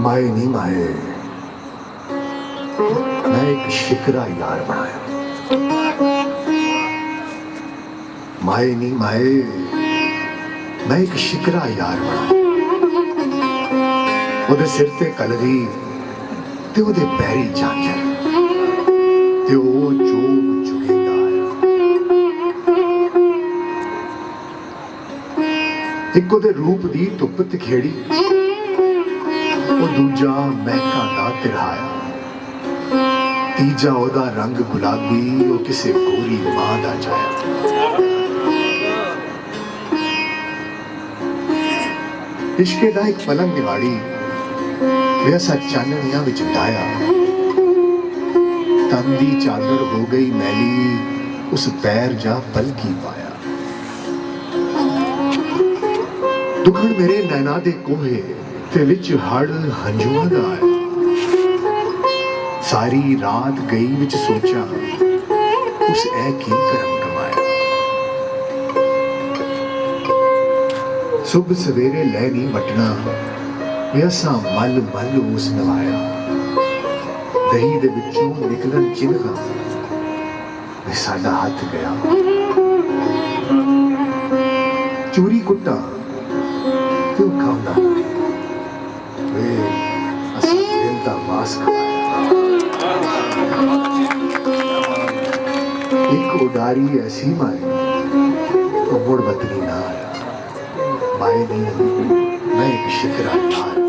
माए नी माए, मैं एक शिकरा यार बनाया। माए नी माए, मैं एक शिकरा यार बनाया। ओदे सिर ते कलगी ते ओदे पैरी झांझर ते ओ जोग चुकेंदा आया। एक ओदे रूप दी धुप तिखेड़ी, ओ दूजा महका दा तिरहाया। तीजा ओदा रंग गुलाबी, ओ किसे गोरी मां दा जाया। इश्के दा एक पलंग निवाड़ी, वैसा चाननिया विच डाया। तन दी चादर हो गई मैली, उस पैर जा पलकी पाया। दुखड़ मेरे नैना दे कोहे ते विच हड़ हंजुआं दा आया। सारी रात गई विच सोचा, उस ऐ की करम कमाया। सुबह सवेरे लैनी वटना, ऐसा मल मल उस नवाया। दही दे विचों निकलन चिन्ह, साडा हथ गया। चूरी कुट्टा क्यों खाऊंगा, वे असां दिल दा मास खाया। एक उडारी ऐसी माए, तो मुड़ बदली ना आया। माए नहीं, मैं एक शिकरा यार।